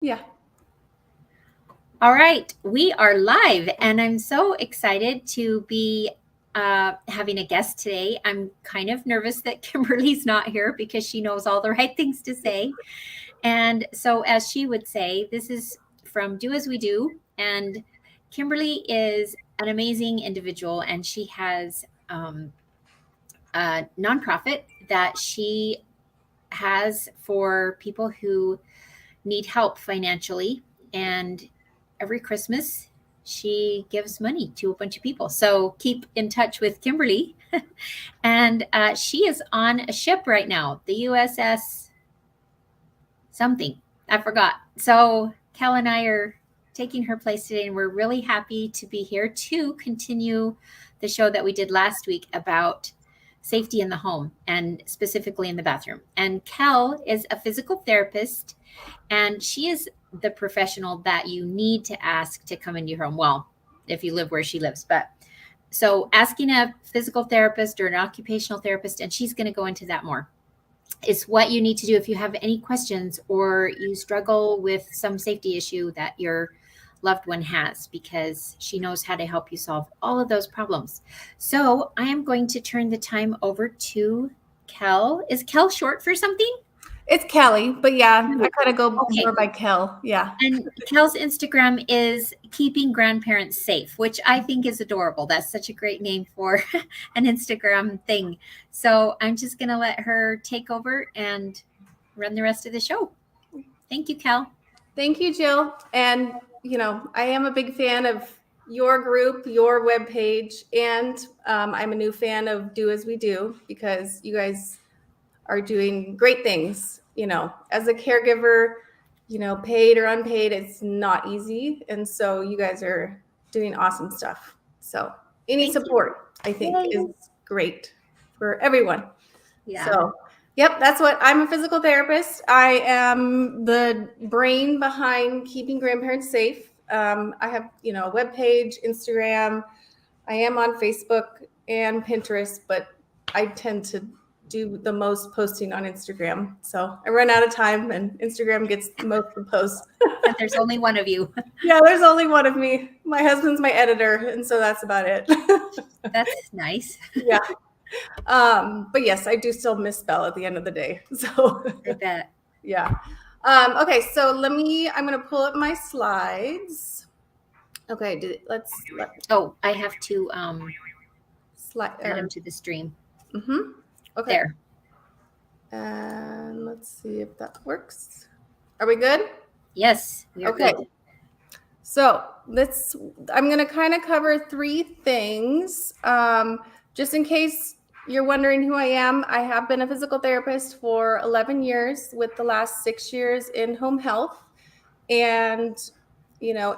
Yeah. All right, we are live, and I'm so excited to be having a guest today. I'm kind of nervous that Kimberly's not here because she knows all the right things to say. And so, as she would say, this is from DoAsWeDo, and Kimberly is an amazing individual, and she has a nonprofit that she has for people who need help financially. And every Christmas, she gives money to a bunch of people. So keep in touch with Kimberly. And she is on a ship right now, the USS something. I forgot. So Kel and I are taking her place today, and we're really happy to be here to continue the show that we did last week about safety in the home and specifically in the bathroom. And Kel is a physical therapist, and she is the professional that you need to ask to come into your home. Well, if you live where she lives, but so asking a physical therapist or an occupational therapist, and she's going to go into that more, is what you need to do if you have any questions or you struggle with some safety issue that your loved one has, because she knows how to help you solve all of those problems. So I am going to turn the time over to Kel. Is Kel short for something? It's Kelly, but yeah, I kind of go Okay. more by Kel. Yeah. And Kel's Instagram is Keeping Grandparents Safe, which I think is adorable. That's such a great name for an Instagram thing. So I'm just going to let her take over and run the rest of the show. Thank you, Kel. Thank you, Jill. And, I am a big fan of your group, your webpage, and I'm a new fan of DoAsWeDo because you guys are doing great things. As a caregiver, paid or unpaid, it's not easy. And so you guys are doing awesome stuff. So any support, I think, is great for everyone. Yeah. So, yep, that's what I'm a physical therapist. I am the brain behind Keeping Grandparents Safe. I have, a webpage, Instagram. I am on Facebook and Pinterest, but I tend to do the most posting on Instagram. So I run out of time and Instagram gets most of the posts. And there's only one of you. Yeah, there's only one of me. My husband's my editor, and so that's about it. That's nice. Yeah. But yes, I do still misspell at the end of the day. So I bet. Yeah. Okay, so I'm going to pull up my slides. Okay, Oh, I have to slide add them to the stream. Mm-hmm. Okay. There. And let's see if that works. Are we good? Yes. Okay. Good. So I'm going to kind of cover three things. Just in case you're wondering who I am, I have been a physical therapist for 11 years, with the last 6 years in home health. And,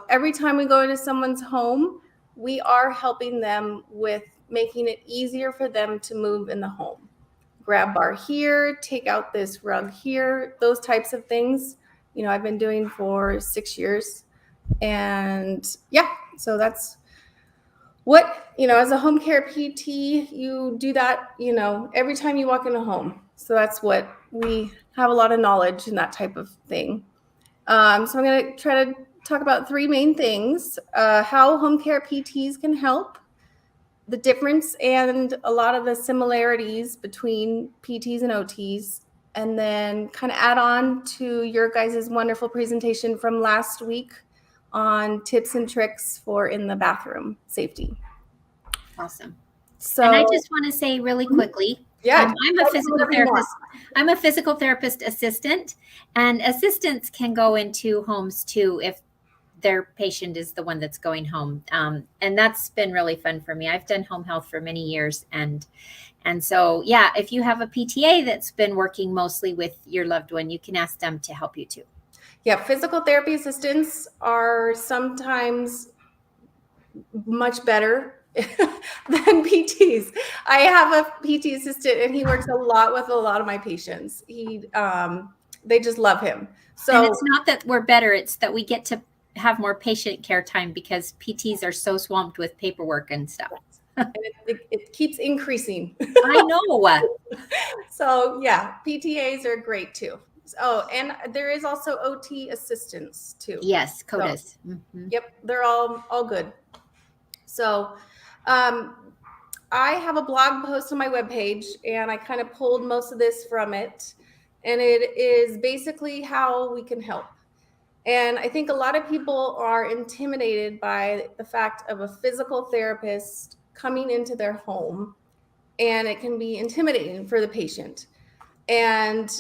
every time we go into someone's home, we are helping them with making it easier for them to move in the home. Grab bar here, take out this rug here, those types of things, I've been doing for 6 years. And yeah, so that's what, as a home care PT, you do that, every time you walk in a home. So that's what we have a lot of knowledge in, that type of thing. So I'm going to try to talk about three main things: how home care PTs can help, the difference and a lot of the similarities between PTs and OTs, and then kind of add on to your guys' wonderful presentation from last week on tips and tricks for in the bathroom safety. Awesome. So, and I just want to say really quickly, I'm a physical therapist. I'm a physical therapist assistant, and assistants can go into homes too if their patient is the one that's going home. And that's been really fun for me. I've done home health for many years. And so, yeah, if you have a PTA that's been working mostly with your loved one, you can ask them to help you too. Yeah, physical therapy assistants are sometimes much better than PTs. I have a PT assistant, and he works a lot with a lot of my patients. They just love him. So, and it's not that we're better; it's that we get to have more patient care time because PTs are so swamped with paperwork and stuff. And it keeps increasing. I know. So yeah, PTAs are great too. Oh, and there is also OT assistance too. Yes, So, CODIS. yep, they're all good. So, I have a blog post on my webpage, and I kind of pulled most of this from it. And it is basically how we can help. And I think a lot of people are intimidated by the fact of a physical therapist coming into their home, and it can be intimidating for the patient. And,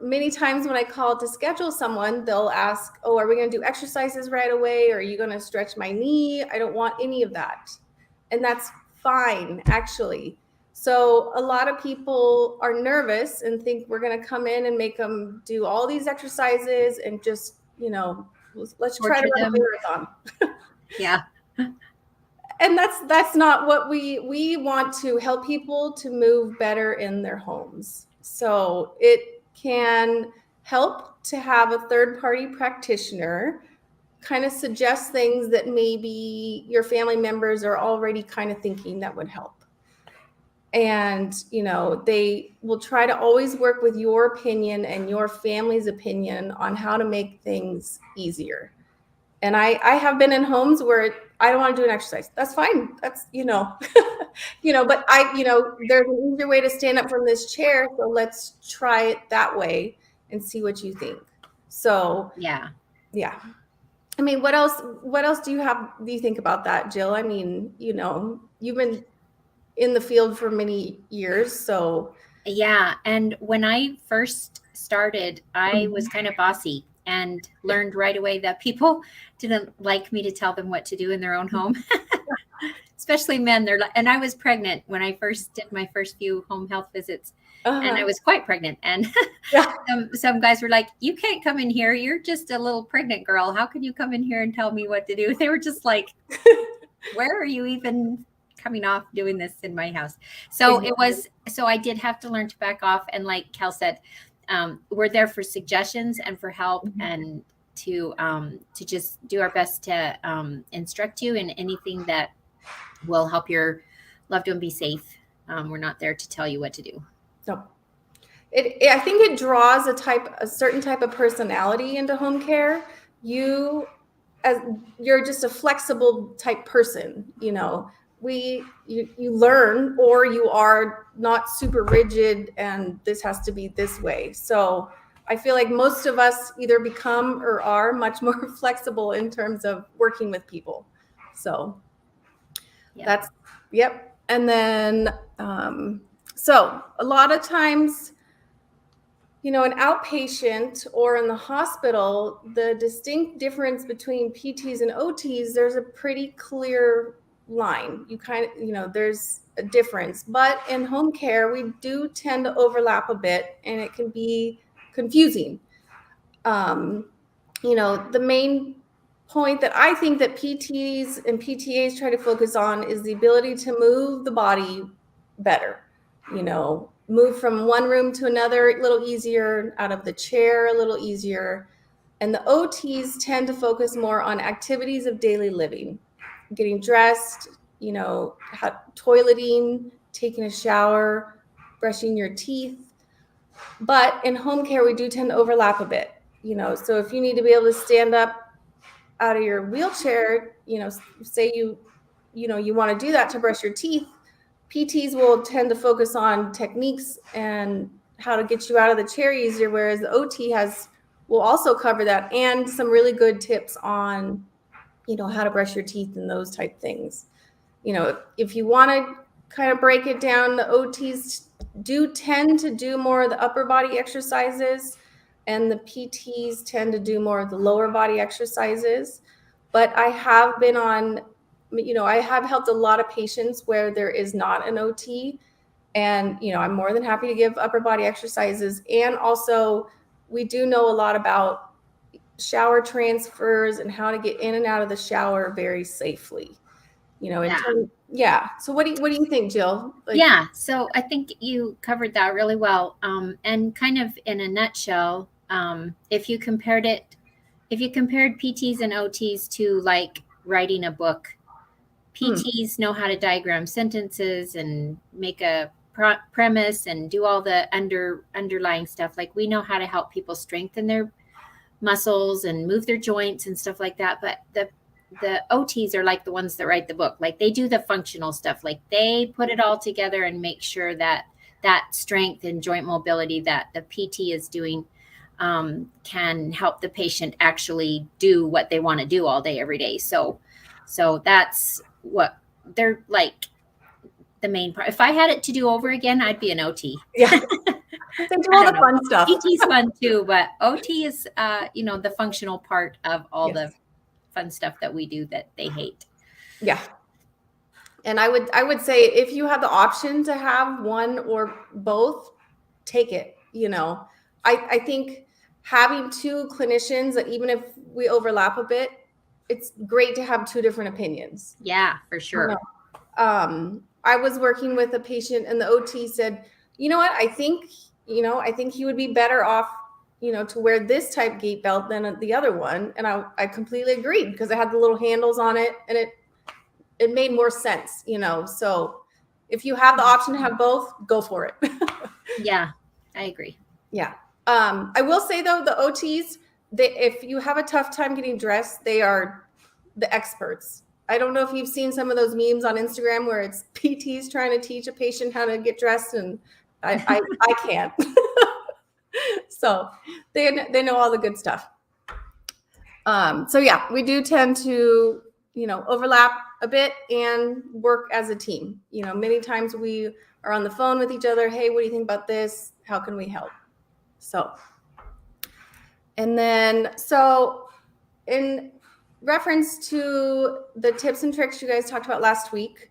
many times when I call to schedule someone, they'll ask, oh, are we going to do exercises right away? Or are you going to stretch my knee? I don't want any of that. And that's fine, actually. So a lot of people are nervous and think we're going to come in and make them do all these exercises and just, let's try to run a marathon. Yeah. And that's not what we want to help people to move better in their homes. So it can help to have a third-party practitioner kind of suggest things that maybe your family members are already kind of thinking that would help. And, they will try to always work with your opinion and your family's opinion on how to make things easier. And I have been in homes where I don't want to do an exercise. That's fine. That's, but there's an easier way to stand up from this chair. So let's try it that way and see what you think. So, yeah. I mean, what else do you think about that, Jill? I mean, you've been in the field for many years, so. Yeah. And when I first started, I was kind of bossy and learned right away that people didn't like me to tell them what to do in their own home, especially men. And I was pregnant when I first did my first few home health visits, and I was quite pregnant. And some guys were like, you can't come in here. You're just a little pregnant girl. How could you come in here and tell me what to do? They were just like, where are you even coming off doing this in my house? So I did have to learn to back off. And like Kel said, we're there for suggestions and for help, and to just do our best to instruct you in anything that will help your loved one be safe. We're not there to tell you what to do. No. I think it draws a certain type of personality into home care. You're just a flexible type person, you learn, or you are not super rigid and this has to be this way. So I feel like most of us either become or are much more flexible in terms of working with people. So that's, yep. And then, so a lot of times, an outpatient or in the hospital, the distinct difference between PTs and OTs, there's a pretty clear line. You kind of, there's a difference. But in home care, we do tend to overlap a bit, and it can be confusing. The main point that I think that PTs and PTAs try to focus on is the ability to move the body better. Move from one room to another a little easier, out of the chair a little easier. And the OTs tend to focus more on activities of daily living, getting dressed, toileting, taking a shower, brushing your teeth. But in home care, we do tend to overlap a bit, so if you need to be able to stand up out of your wheelchair, say you want to do that to brush your teeth, PTs will tend to focus on techniques and how to get you out of the chair easier, whereas the OT will also cover that and some really good tips on, how to brush your teeth and those type things. If you want to kind of break it down, the OTs do tend to do more of the upper body exercises, and the PTs tend to do more of the lower body exercises. But I have been on, I have helped a lot of patients where there is not an OT, and, I'm more than happy to give upper body exercises. And also, we do know a lot about shower transfers and how to get in and out of the shower very safely. So what do you think, Jill? So I think you covered that really well. And kind of in a nutshell, if you compared PTs and OTs to like writing a book, PTs know how to diagram sentences and make a premise and do all the underlying stuff. Like we know how to help people strengthen their muscles and move their joints and stuff like that. But the OTs are like the ones that write the book. Like they do the functional stuff. Like they put it all together and make sure that strength and joint mobility that the PT is doing can help the patient actually do what they want to do all day, every day. So that's what they're like, the main part. If I had it to do over again, I'd be an OT. Yeah. They do all the fun stuff. PT's fun too, but OT is, the functional part of all the fun stuff that we do that they hate. Yeah. And I would say if you have the option to have one or both, take it. I think having two clinicians, that even if we overlap a bit, it's great to have two different opinions. Yeah, for sure. I was working with a patient and the OT said, you know what, I think he would be better off, to wear this type gait belt than the other one. And I completely agreed because it had the little handles on it and it made more sense, So if you have the option to have both, go for it. Yeah, I agree. Yeah. I will say though, the OTs, if you have a tough time getting dressed, they are the experts. I don't know if you've seen some of those memes on Instagram where it's PTs trying to teach a patient how to get dressed, and I can't. So they know all the good stuff. So yeah, we do tend to, overlap a bit and work as a team. Many times we are on the phone with each other. Hey, what do you think about this? How can we help? So, and then, in reference to the tips and tricks you guys talked about last week,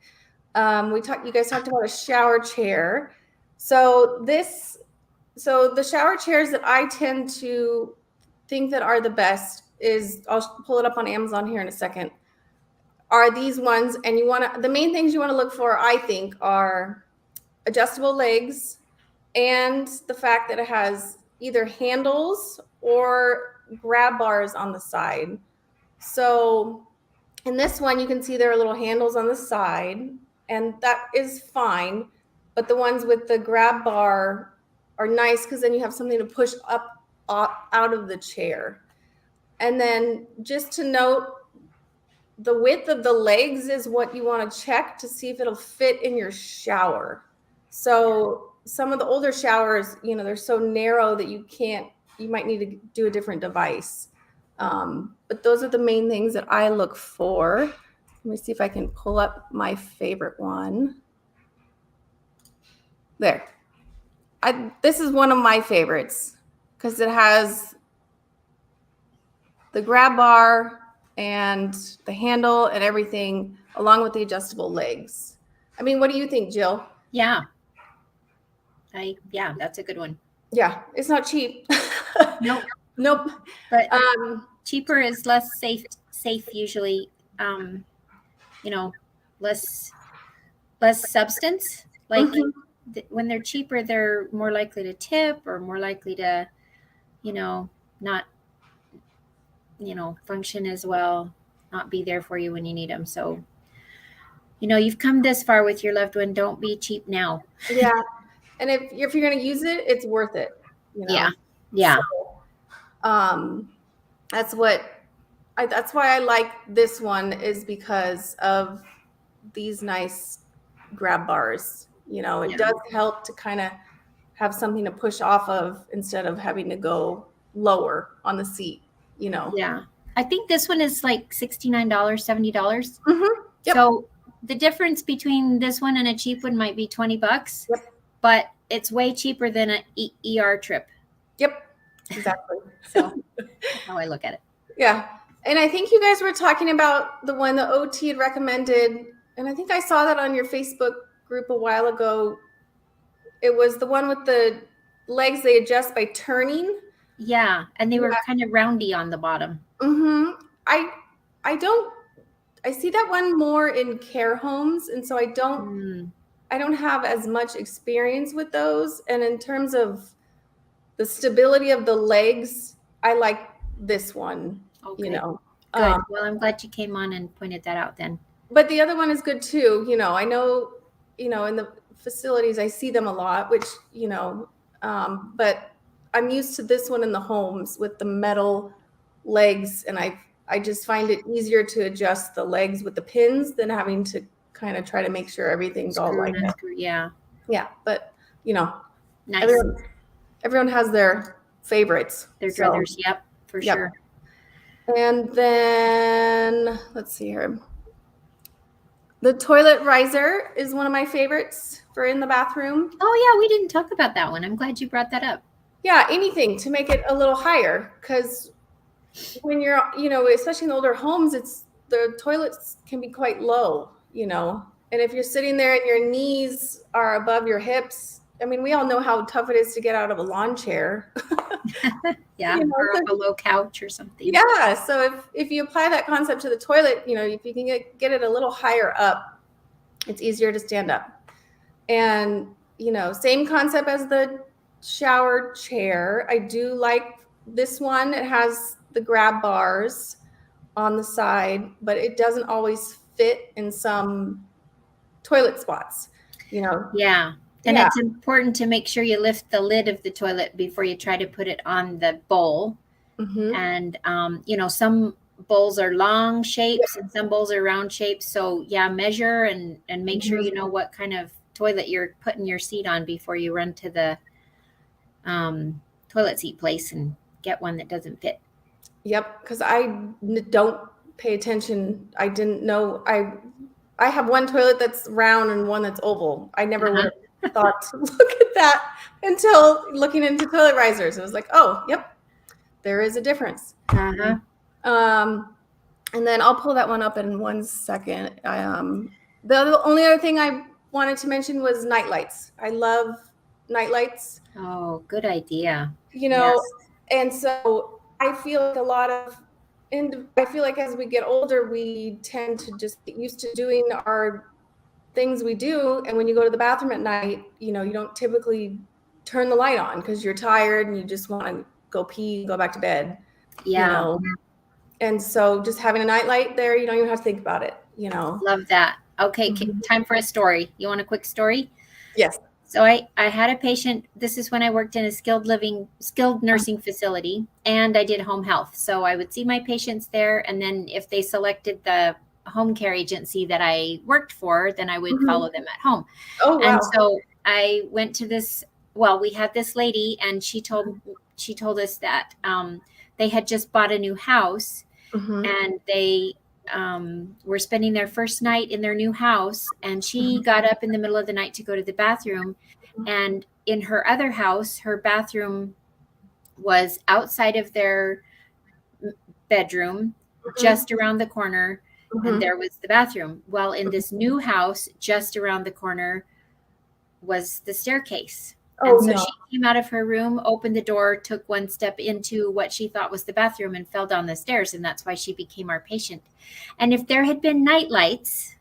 you guys talked about a shower chair. So the shower chairs that I tend to think that are the best is, I'll pull it up on Amazon here in a second, are these ones. And the main things you want to look for, I think, are adjustable legs and the fact that it has either handles or grab bars on the side. So in this one, you can see there are little handles on the side, and that is fine. But the ones with the grab bar are nice because then you have something to push up out of the chair. And then just to note, the width of the legs is what you want to check to see if it'll fit in your shower. So some of the older showers, they're so narrow that you might need to do a different device. But those are the main things that I look for. Let me see if I can pull up my favorite one. There. This is one of my favorites because it has the grab bar and the handle and everything along with the adjustable legs. I mean, what do you think, Jill? Yeah. That's a good one. Yeah, it's not cheap. Nope. But cheaper is less safe usually. Less substance. Like when they're cheaper, they're more likely to tip or more likely to, not, function as well, not be there for you when you need them. So, you've come this far with your loved one. Don't be cheap now. Yeah. And if you're going to use it, it's worth it. Yeah. Yeah. So, that's why I like this one, is because of these nice grab bars. It does help to kind of have something to push off of instead of having to go lower on the seat, Yeah. I think this one is like $69, $70. Mm-hmm. Yep. So the difference between this one and a cheap one might be $20, but it's way cheaper than an ER trip. Yep. Exactly. So that's how I look at it. Yeah. And I think you guys were talking about the one the OT had recommended. And I think I saw that on your Facebook group a while ago. It was the one with the legs they adjust by turning. Yeah. And they were kind of roundy on the bottom. Mm-hmm. I see that one more in care homes. And so I don't have as much experience with those. And in terms of the stability of the legs, I like this one. Okay. Good. Well, I'm glad you came on and pointed that out then. But the other one is good too. I know, facilities, I see them a lot, which, but I'm used to this one in the homes with the metal legs, and I just find it easier to adjust the legs with the pins than having to kind of try to make sure everything's all like that. Yeah. Yeah, but Nice. everyone has their favorites. Their druthers. Yep, for sure. And then let's see here. The toilet riser is one of my favorites for in the bathroom. Oh yeah, we didn't talk about that one. I'm glad you brought that up. Yeah, anything to make it a little higher, because when you're, especially in older homes, the toilets can be quite low, and if you're sitting there and your knees are above your hips, I mean, we all know how tough it is to get out of a lawn chair. Yeah, or up a low couch or something. Yeah, so if you apply that concept to the toilet, if you can get it a little higher up, it's easier to stand up. And, same concept as the shower chair. I do like this one. It has the grab bars on the side, but it doesn't always fit in some toilet spots, Yeah. And it's important to make sure you lift the lid of the toilet before you try to put it on the bowl. Mm-hmm. And, some bowls are long shapes and some bowls are round shapes. So, measure and make sure you know what kind of toilet you're putting your seat on before you run to the toilet seat place and get one that doesn't fit. Yep, because I don't pay attention. I didn't know. I have one toilet that's round and one that's oval. I never would have thought to look at that until looking into toilet risers. It was like, oh, yep, there is a difference. And then I'll pull that one up in 1 second. The only other thing I wanted to mention was night lights. I love night lights. Oh, good idea. And so I feel like I feel like as we get older, we tend to just get used to doing our things we do. And when you go to the bathroom at night, you don't typically turn the light on because you're tired and you just want to go pee, go back to bed. Yeah. And so just having a night light there, you don't even have to think about it, Love that. Okay. Time for a story. You want a quick story? Yes. So I had a patient, this is when I worked in a skilled nursing facility, and I did home health. So I would see my patients there. And then if they selected the home care agency that I worked for, then I would follow them at home. Oh, wow. And so I went to we had this lady, and she told us that they had just bought a new house, and they were spending their first night in their new house, and she got up in the middle of the night to go to the bathroom. And in her other house, her bathroom was outside of their bedroom, just around the corner, and there was the bathroom. Well, in this new house, just around the corner was the staircase. And so she came out of her room, opened the door, took one step into what she thought was the bathroom, and fell down the stairs. And that's why she became our patient. And if there had been night lights,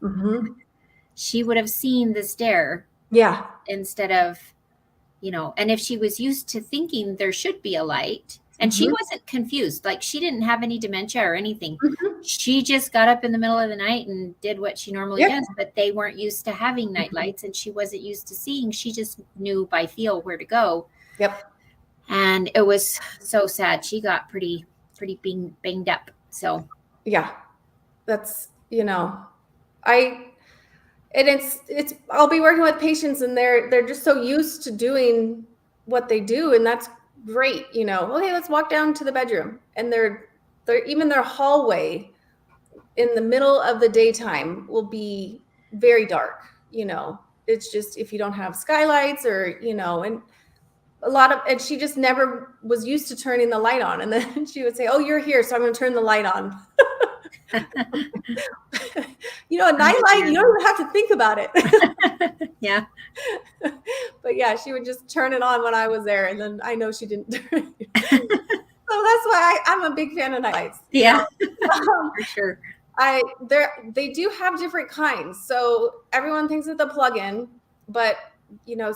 she would have seen the stair. Yeah. Instead of, and if she was used to thinking there should be a light, and she wasn't confused, like she didn't have any dementia or anything. She just got up in the middle of the night and did what she normally does, but they weren't used to having night lights, and she wasn't used to seeing. She just knew by feel where to go. Yep. And it was so sad. She got pretty banged up. So yeah, that's, I'll be working with patients, and they're just so used to doing what they do, and that's great. Okay, let's walk down to the bedroom, and they're even their hallway in the middle of the daytime will be very dark. It's just, if you don't have skylights or, and and she just never was used to turning the light on. And then she would say, oh, you're here, so I'm going to turn the light on. A night light, you don't even have to think about it. Yeah. But yeah, she would just turn it on when I was there, and then I know she didn't turn it. So that's why I'm a big fan of night lights. Yeah, for sure. They do have different kinds. So everyone thinks of the plug-in, but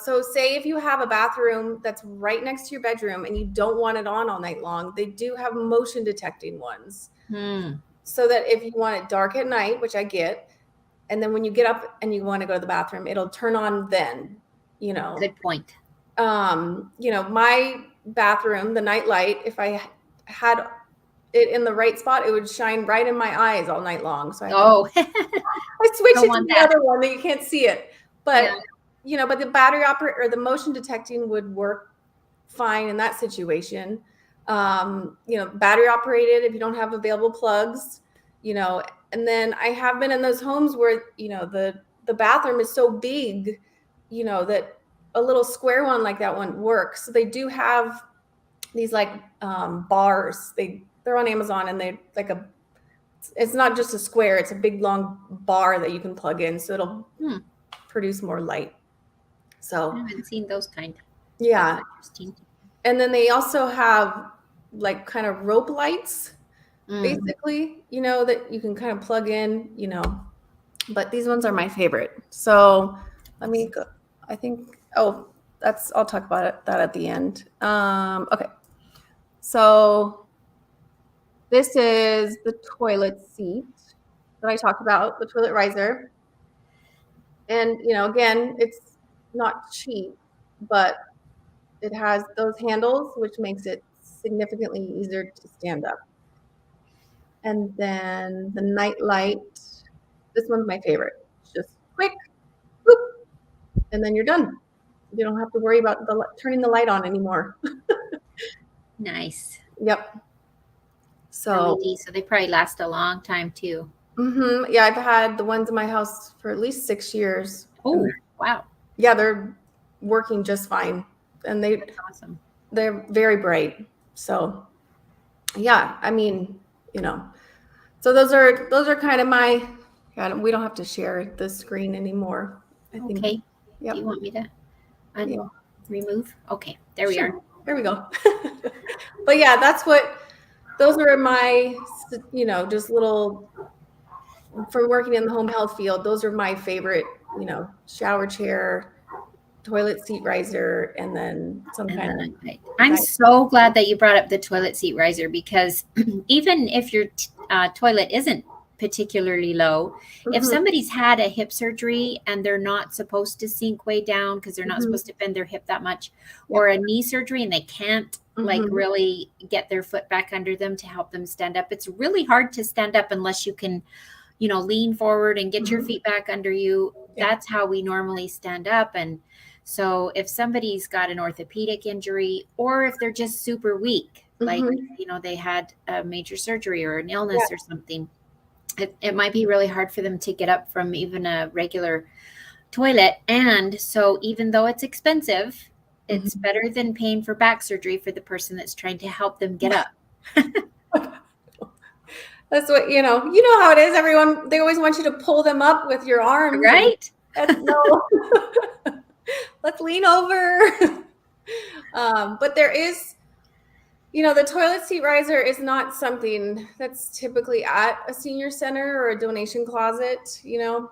so say if you have a bathroom that's right next to your bedroom and you don't want it on all night long, they do have motion detecting ones. So that if you want it dark at night, which I get, and then when you get up and you want to go to the bathroom, it'll turn on then, you know. Good point. You know, my bathroom, the night light, if I had it in the right spot, it would shine right in my eyes all night long. So I switch it to the other one that you can't see it. But you know, but the battery or the motion detecting would work fine in that situation. You know, battery operated if you don't have available plugs, you know. And then I have been in those homes where, you know, the bathroom is so big, you know, that a little square one like that one works. So they do have these like bars. They're on Amazon, and they like it's not just a square, it's a big long bar that you can plug in, so it'll produce more light. So I haven't seen those kind. Yeah. That's interesting. And then they also have like kind of rope lights, basically, you know, that you can kind of plug in, you know. But these ones are my favorite. So let me go. I think, I'll talk about that at the end. Okay. So this is the toilet seat that I talked about, the toilet riser. And, you know, again, it's not cheap, but it has those handles, which makes it significantly easier to stand up. And then the night light, this one's my favorite. It's just quick, boop, and then you're done. You don't have to worry about turning the light on anymore. Nice. Yep. So LED, so they probably last a long time too. Yeah, I've had the ones in my house for at least 6 years. Oh, wow. Yeah, they're working just fine. And That's awesome. They're very bright. So yeah, I mean, you know, so those are kind of my, we don't have to share the screen anymore. I think. Okay. Yep. Do you want me to remove? Okay, there we are. There we go. But yeah, those are my, you know, just little, for working in the home health field, those are my favorite, you know, shower chair, toilet seat riser, and then some kind of. I'm so glad that you brought up the toilet seat riser, because even if your toilet isn't particularly low, if somebody's had a hip surgery and they're not supposed to sink way down because they're not supposed to bend their hip that much, or a knee surgery and they can't like really get their foot back under them to help them stand up, it's really hard to stand up unless you can, you know, lean forward and get your feet back under you. That's how we normally stand up. And so if somebody's got an orthopedic injury, or if they're just super weak, like, you know, they had a major surgery or an illness or something, it might be really hard for them to get up from even a regular toilet. And so even though it's expensive, it's better than paying for back surgery for the person that's trying to help them get up. That's what, you know how it is. Everyone, they always want you to pull them up with your arms. Right? No. Let's lean over. But there is, you know, the toilet seat riser is not something that's typically at a senior center or a donation closet, you know,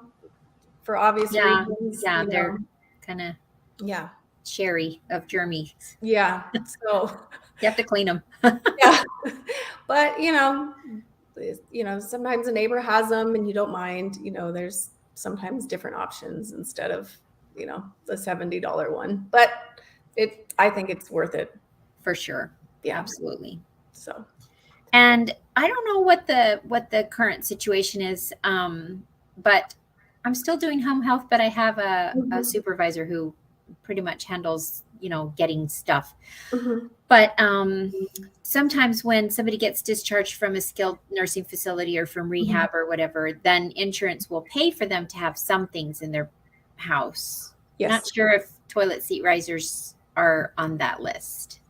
for obvious reasons. Yeah, they're kind of sherry of germs. Yeah. So you have to clean them. Yeah. But, you know, sometimes a neighbor has them and you don't mind, you know, there's sometimes different options instead of, you know, the $70 one, but I think it's worth it. For sure. Yeah, absolutely. So, and I don't know what the current situation is, but I'm still doing home health, but I have a supervisor who pretty much handles, you know, getting stuff. But sometimes when somebody gets discharged from a skilled nursing facility or from rehab or whatever, then insurance will pay for them to have some things in their house. Yes. Not sure if toilet seat risers are on that list.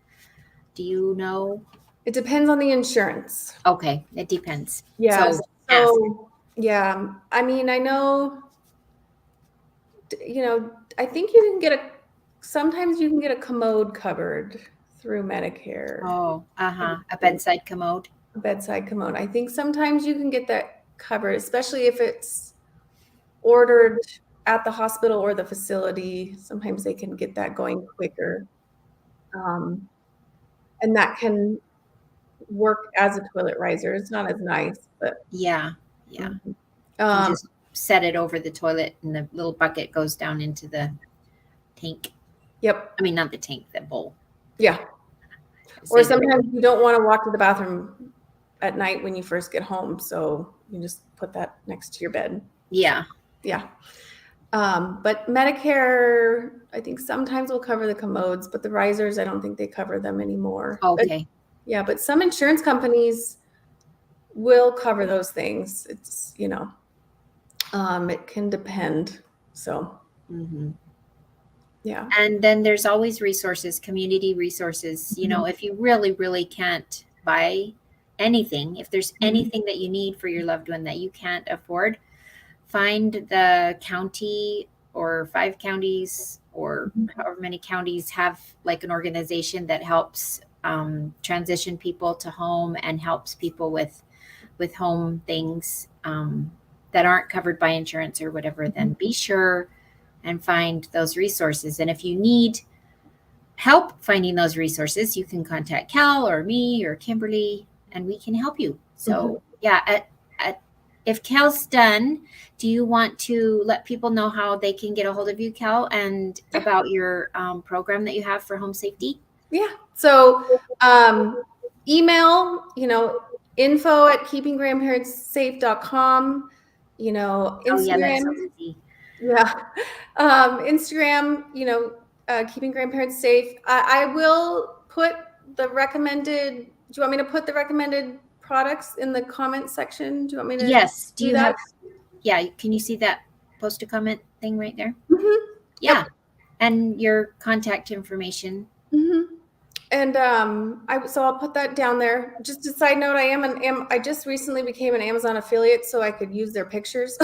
Do you know? It depends on the insurance. Okay, it depends. Yeah. So yeah, I mean, I know, you know, I think you can sometimes you can get a commode covered through Medicare. Oh, a bedside commode. A bedside commode. I think sometimes you can get that covered, especially if it's ordered at the hospital or the facility. Sometimes they can get that going quicker. And that can work as a toilet riser. It's not as nice, but yeah. Just set it over the toilet and the little bucket goes down into the tank. Yep. I mean, not the tank, the bowl. Yeah. Or sometimes you don't want to walk to the bathroom at night when you first get home. So you just put that next to your bed. Yeah. Yeah. But Medicare, I think sometimes will cover the commodes, but the risers, I don't think they cover them anymore. Okay. But some insurance companies will cover those things. It's, it can depend. So, yeah. And then there's always resources, community resources. If you really, really can't buy anything, if there's anything that you need for your loved one that you can't afford, find the county or 5 counties or however many counties have like an organization that helps transition people to home and helps people with home things that aren't covered by insurance or whatever. Then be sure and find those resources. And if you need help finding those resources, you can contact Kel or me or Kimberly, and we can help you. So if Kel's done, do you want to let people know how they can get a hold of you, Kel, and about your program that you have for home safety? Yeah. So email, info@keepinggrandparentssafe.com, Instagram. Oh, yeah, that's so easy. Yeah. Instagram, Keeping Grandparents Safe. I will put the recommended, do you want me to put the recommended products in the comment section? Do you want me to? Yes. Do you that? have, can you see that post a comment thing right there? Yeah. Yep. And your contact information. And so I'll put that down there. Just a side note, I just recently became an Amazon affiliate, so I could use their pictures.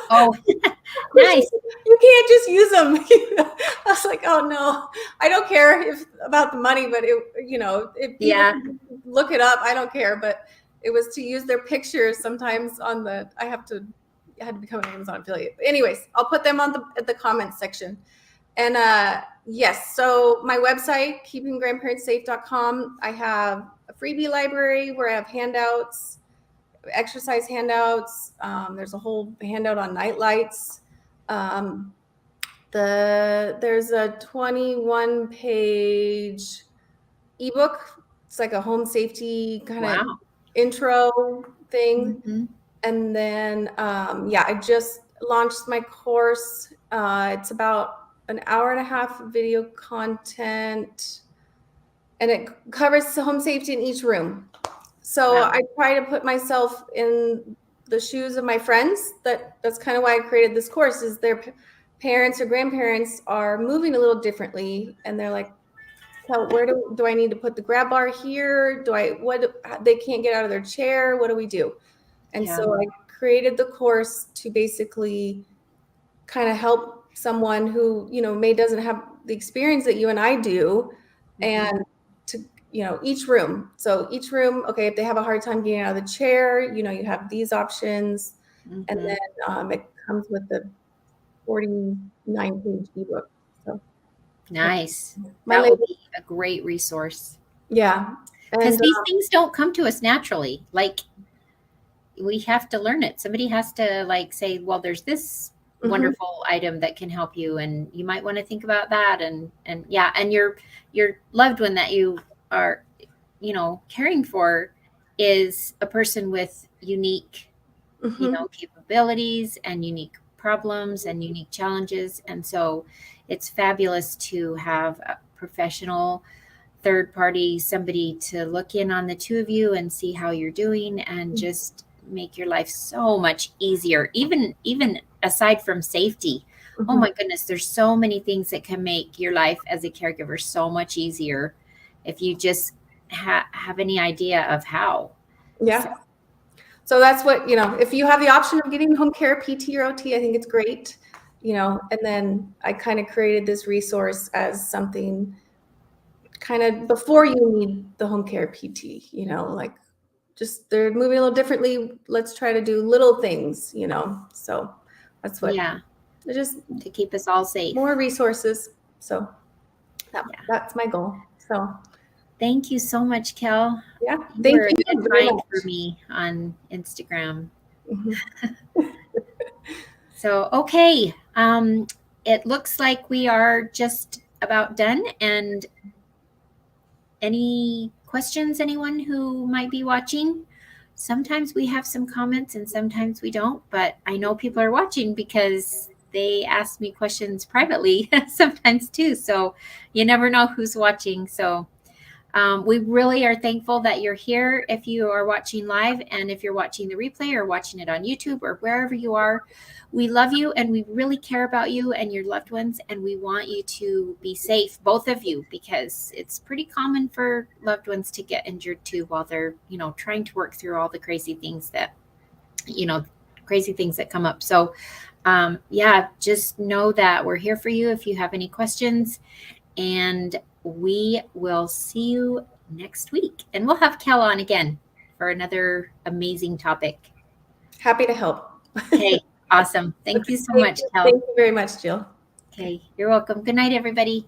Oh, nice. You can't just use them. I was like, oh no, I don't care about the money, but if people look it up, I don't care. But it was to use their pictures sometimes I had to become an Amazon affiliate. But anyways, I'll put them at the comments section. And yes, so my website, keepinggrandparentssafe.com, I have a freebie library where I have handouts, exercise handouts. There's a whole handout on night lights. There's a 21-page ebook. It's like a home safety kind of intro thing. And then, I just launched my course. It's about an hour and a half of video content, and it covers home safety in each room. So I try to put myself in the shoes of my friends. That's kind of why I created this course, is their parents or grandparents are moving a little differently, and they're like, so where do I need to put the grab bar here? They can't get out of their chair. What do we do? And so I created the course to basically kind of help someone who, doesn't have the experience that you and I do, and to, each room. So each room, okay, if they have a hard time getting out of the chair, you have these options. And then it comes with the 49-page ebook. So nice. That will be a great resource. Yeah. Because these things don't come to us naturally. Like, we have to learn it. Somebody has to say, well, there's this wonderful item that can help you, and you might want to think about that. And your loved one that you are, caring for is a person with unique, capabilities and unique problems and unique challenges. And so it's fabulous to have a professional third party, somebody to look in on the two of you and see how you're doing, and just make your life so much easier, even aside from safety. Oh my goodness, there's so many things that can make your life as a caregiver so much easier if you just have any idea of how. So that's what, if you have the option of getting home care PT or OT, I think it's great, and then I kind of created this resource as something kind of before you need the home care PT, just they're moving a little differently. Let's try to do little things, so that's what, just to keep us all safe. More resources. So that's my goal. So thank you so much, Kel. Yeah, thank you. You're a good find for me on Instagram. So, okay. It looks like we are just about done. And any questions, anyone who might be watching? Sometimes we have some comments and sometimes we don't, but I know people are watching because they ask me questions privately sometimes too. So you never know who's watching. So we really are thankful that you're here if you are watching live, and if you're watching the replay or watching it on YouTube or wherever you are. We love you and we really care about you and your loved ones, and we want you to be safe, both of you, because it's pretty common for loved ones to get injured too while they're, trying to work through all the crazy things that come up. So yeah, just know that we're here for you if you have any questions, and we will see you next week. And we'll have Kel on again for another amazing topic. Happy to help. Okay, awesome. Thank you so much, Kel. Thank you very much, Jill. Okay, you're welcome. Good night, everybody.